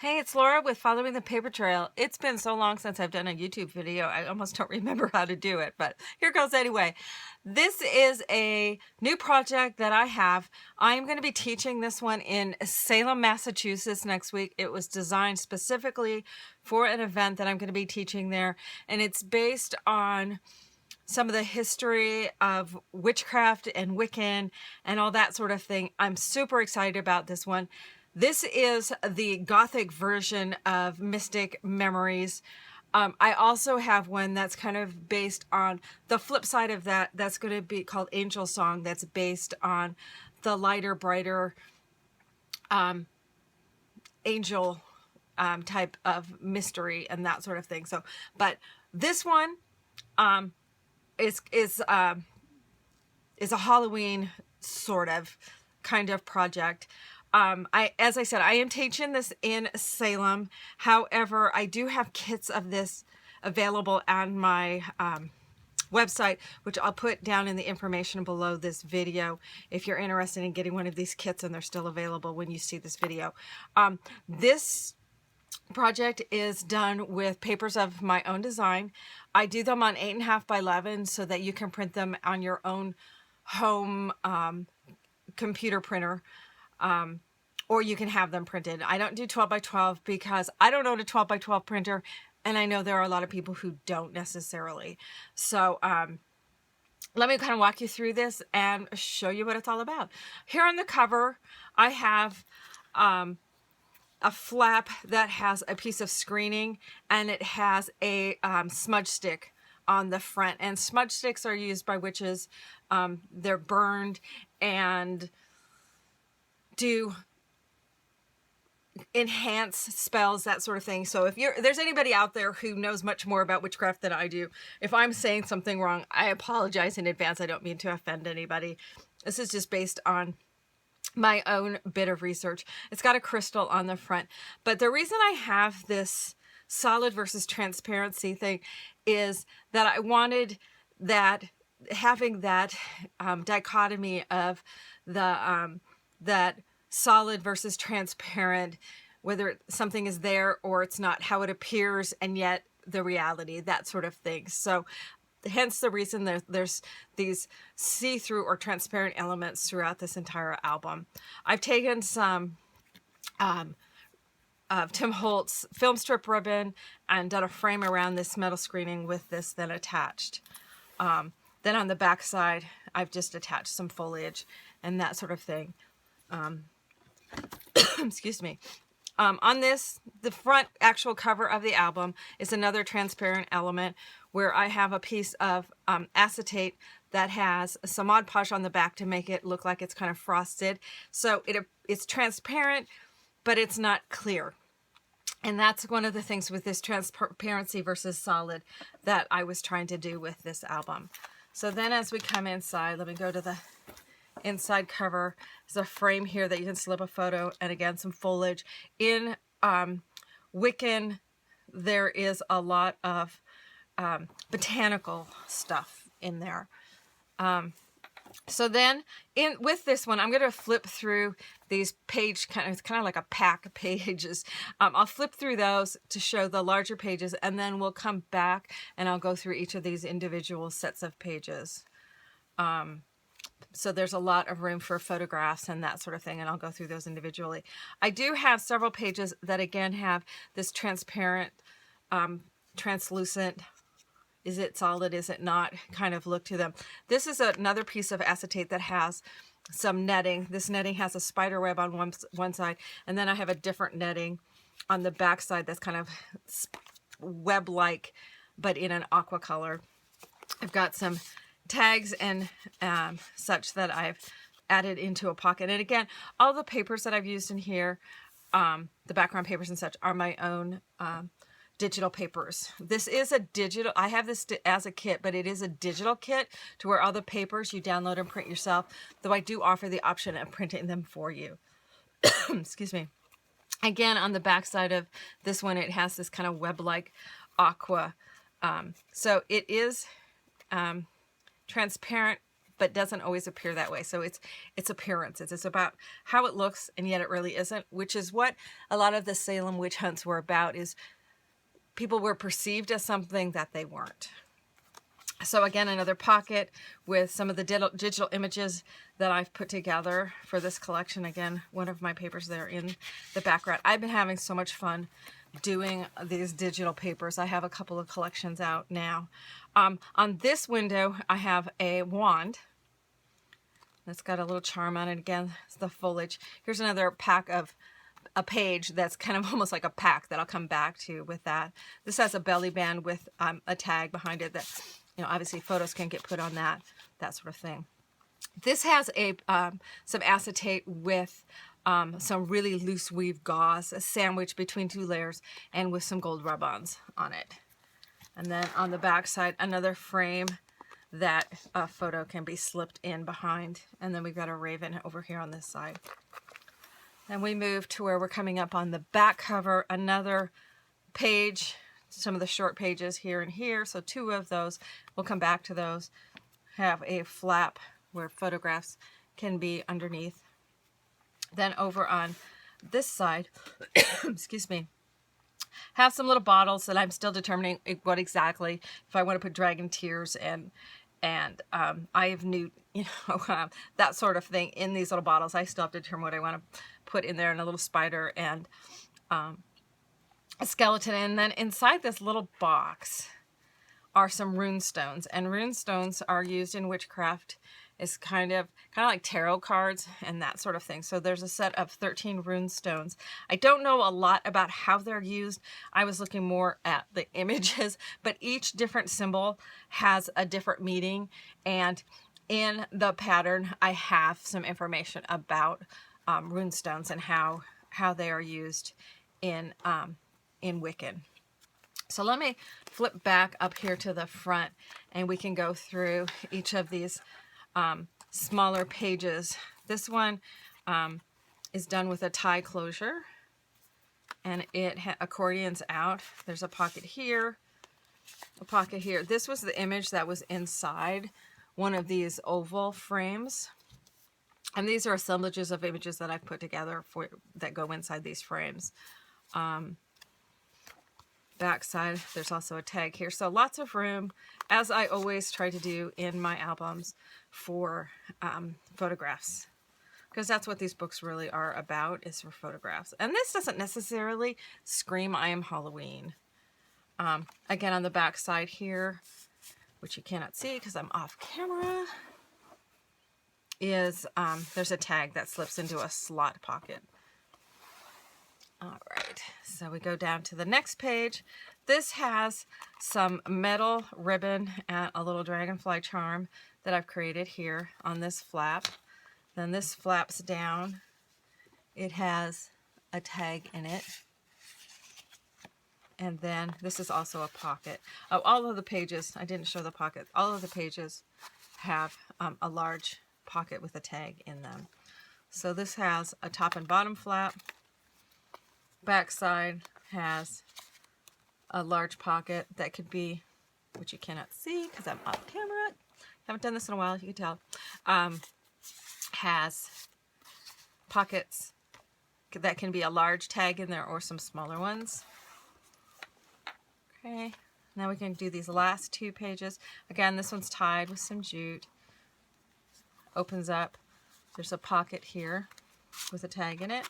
Hey, it's Laura with Following the Paper Trail. It's been so long since I've done a YouTube video, I almost don't remember how to do it, but here goes anyway. This is a new project that I have. I am going to be teaching this one in Salem, Massachusetts next week. It was designed specifically for an event that I'm going to be teaching there, and it's based on some of the history of witchcraft and Wiccan and all that sort of thing. I'm super excited about this one. This is the Gothic version of Mystic Memories. I also have one that's kind of based on the flip side of that. That's going to be called Angel Song. That's based on the lighter, brighter angel type of mystery and that sort of thing. So, but this one is a Halloween sort of kind of project. As I said, I am teaching this in Salem. However, I do have kits of this available on my website, which I'll put down in the information below this video if you're interested in getting one of these kits, and they're still available when you see this video. This project is done with papers of my own design. I do them on 8.5 by 11 so that you can print them on your own home computer printer. Or you can have them printed. I don't do 12 by 12 because I don't own a 12 by 12 printer, and I know there are a lot of people who don't necessarily. So let me kind of walk you through this and show you what it's all about. Here on the cover, I have a flap that has a piece of screening, and it has a smudge stick on the front. And smudge sticks are used by witches. They're burned and do enhance spells, that sort of thing. So if there's anybody out there who knows much more about witchcraft than I do, if I'm saying something wrong, I apologize in advance. I don't mean to offend anybody. This is just based on my own bit of research. It's got a crystal on the front. But the reason I have this solid versus transparency thing is that I wanted that, having that dichotomy of the that solid versus transparent, whether something is there or it's not, how it appears and yet the reality, that sort of thing. So hence the reason there's these see-through or transparent elements throughout this entire album. I've taken some of Tim Holtz film strip ribbon and done a frame around this metal screening with this then attached. Then on the back side, I've just attached some foliage and that sort of thing. Excuse me. On this, the front actual cover of the album is another transparent element where I have a piece of acetate that has some Mod Podge on the back to make it look like it's kind of frosted. So it's transparent, but it's not clear. And that's one of the things with this transparency versus solid that I was trying to do with this album. So then as we come inside, let me go to the inside cover. There's a frame here that you can slip a photo, and again some foliage. In Wiccan, there is a lot of botanical stuff in there. So then with this one, I'm going to flip through these it's kind of like a pack of pages. I'll flip through those to show the larger pages, and then we'll come back and I'll go through each of these individual sets of pages. So there's a lot of room for photographs and that sort of thing, and I'll go through those individually. I do have several pages that again have this transparent, translucent, is it solid, is it not, kind of look to them. This is another piece of acetate that has some netting. This netting has a spider web on one side, and then I have a different netting on the back side that's kind of web-like, but in an aqua color. I've got some tags and such that I've added into a pocket. And again, all the papers that I've used in here, the background papers and such, are my own digital papers. This is a digital, I have this as a kit, but it is a digital kit to where all the papers you download and print yourself, though I do offer the option of printing them for you. Excuse me. Again, on the back side of this one, it has this kind of web-like aqua. So it is transparent, but doesn't always appear that way. So it's appearances. It's about how it looks, and yet it really isn't, which is what a lot of the Salem witch hunts were about, is people were perceived as something that they weren't. So again, another pocket with some of the digital images that I've put together for this collection. Again, one of my papers there in the background. I've been having so much fun doing these digital papers. I have a couple of collections out now. On this window, I have a wand. It's got a little charm on it. Again, it's the foliage. Here's another pack of a page that's kind of almost like a pack that I'll come back to with that. This has a belly band with a tag behind it that, you know, obviously photos can get put on that sort of thing. This has a some acetate with some really loose weave gauze, a sandwich between two layers, and with some gold rub-ons on it. And then on the back side, another frame that a photo can be slipped in behind. And then we've got a raven over here on this side. Then we move to where we're coming up on the back cover, another page, some of the short pages here and here. So two of those, we'll come back to those, have a flap where photographs can be underneath. Then over on this side, excuse me, have some little bottles that I'm still determining what exactly, if I want to put dragon tears and eye of newt, you know, that sort of thing in these little bottles. I still have to determine what I want to put in there, and a little spider and a skeleton. And then inside this little box are some rune stones, and rune stones are used in witchcraft. It's kind of like tarot cards and that sort of thing. So there's a set of 13 rune stones. I don't know a lot about how they're used. I was looking more at the images, but each different symbol has a different meaning. And in the pattern, I have some information about rune stones and how they are used in Wiccan. So let me flip back up here to the front, and we can go through each of these smaller pages. This one is done with a tie closure, and it accordions out. There's a pocket here, a pocket here. This was the image that was inside one of these oval frames, and these are assemblages of images that I've put together that go inside these frames. Backside, there's also a tag here, so lots of room, as I always try to do in my albums, for photographs, because that's what these books really are about, is for photographs. And this doesn't necessarily scream I am Halloween. Again, on the back side here, which you cannot see because I'm off camera, is there's a tag that slips into a slot pocket. All right, so we go down to the next page. This has some metal ribbon and a little dragonfly charm that I've created here on this flap. Then this flaps down. It has a tag in it. And then this is also a pocket. Oh, all of the pages, I didn't show the pocket. All of the pages have a large pocket with a tag in them. So this has a top and bottom flap. Backside has a large pocket that could be, which you cannot see because I'm off camera. Haven't done this in a while, you can tell. Has pockets that can be a large tag in there or some smaller ones. Okay, now we can do these last two pages. Again, this one's tied with some jute. Opens up. There's a pocket here with a tag in it.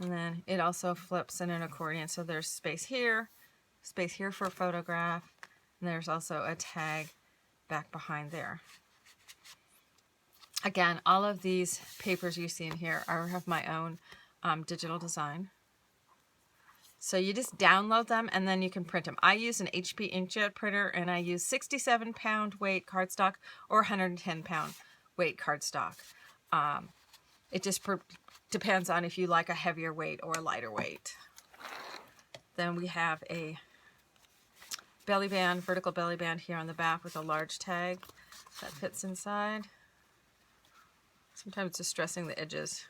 And then it also flips in an accordion. So there's space here for a photograph, and there's also a tag back behind there. Again, all of these papers you see in here are of my own digital design. So you just download them and then you can print them. I use an HP inkjet printer, and I use 67-pound weight cardstock or 110-pound weight cardstock. It just depends on if you like a heavier weight or a lighter weight. Then we have a belly band, vertical belly band here on the back with a large tag that fits inside. Sometimes just stressing the edges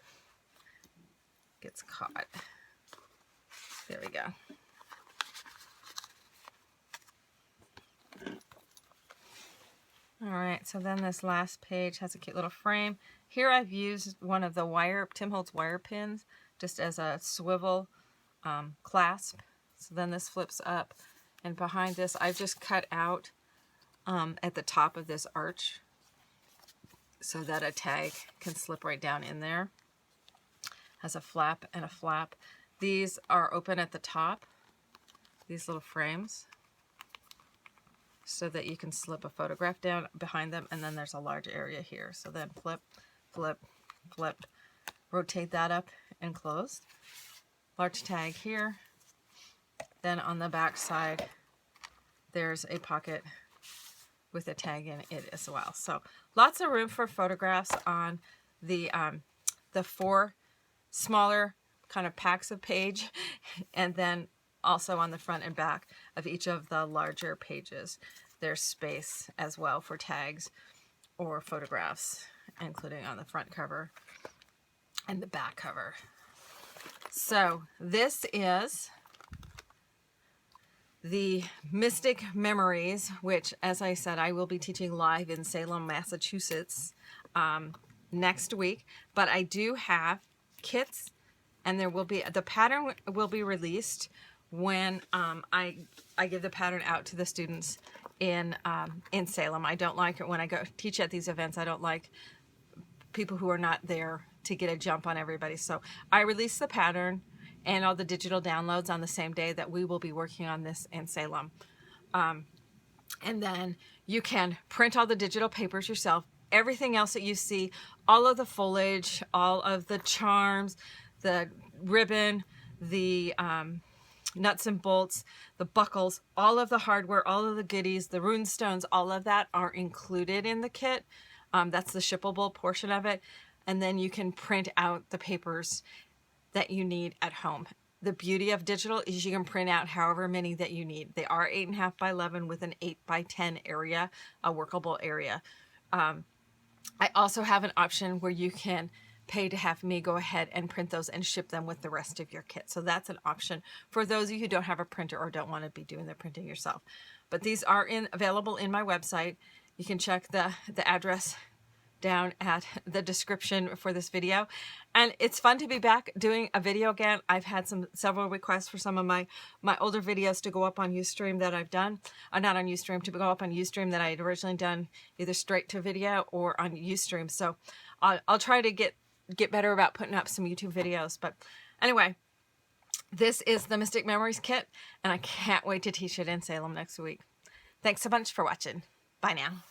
gets caught. There we go. All right, so then this last page has a cute little frame. Here I've used one of the Tim Holtz wire pins just as a swivel clasp. So then this flips up, and behind this I've just cut out at the top of this arch so that a tag can slip right down in there. Has a flap and a flap. These are open at the top, these little frames, so that you can slip a photograph down behind them, and then there's a large area here. So then flip, flip, flip, rotate that up and close. Large tag here. Then on the back side, there's a pocket with a tag in it as well. So lots of room for photographs on the 4 smaller kind of packs of page, and then also on the front and back of each of the larger pages. There's space as well for tags or photographs, including on the front cover and the back cover. So this is the Mystic Memories, which, as I said, I will be teaching live in Salem, Massachusetts next week. But I do have kits, and there will be, the pattern will be released when I give the pattern out to the students in Salem. I don't like it when I go teach at these events. I don't like people who are not there to get a jump on everybody. So I release the pattern and all the digital downloads on the same day that we will be working on this in Salem. And then you can print all the digital papers yourself. Everything else that you see, all of the foliage, all of the charms, the ribbon, the nuts and bolts, the buckles, all of the hardware, all of the goodies, the rune stones, all of that are included in the kit. That's the shippable portion of it. And then you can print out the papers that you need at home. The beauty of digital is you can print out however many that you need. They are 8.5 by 11 with an 8 by 10 area, a workable area. I also have an option where you can pay to have me go ahead and print those and ship them with the rest of your kit. So that's an option for those of you who don't have a printer or don't want to be doing the printing yourself. But these are available in my website. You can check the address down at the description for this video. And it's fun to be back doing a video again. I've had several requests for some of my older videos to go up on Ustream that I've done. Not on Ustream, to go up on Ustream that I had originally done either straight to video or on Ustream. So I'll try to get better about putting up some YouTube videos. But anyway, this is the Mystic Memories kit, and I can't wait to teach it in Salem next week. Thanks so much for watching. Bye now.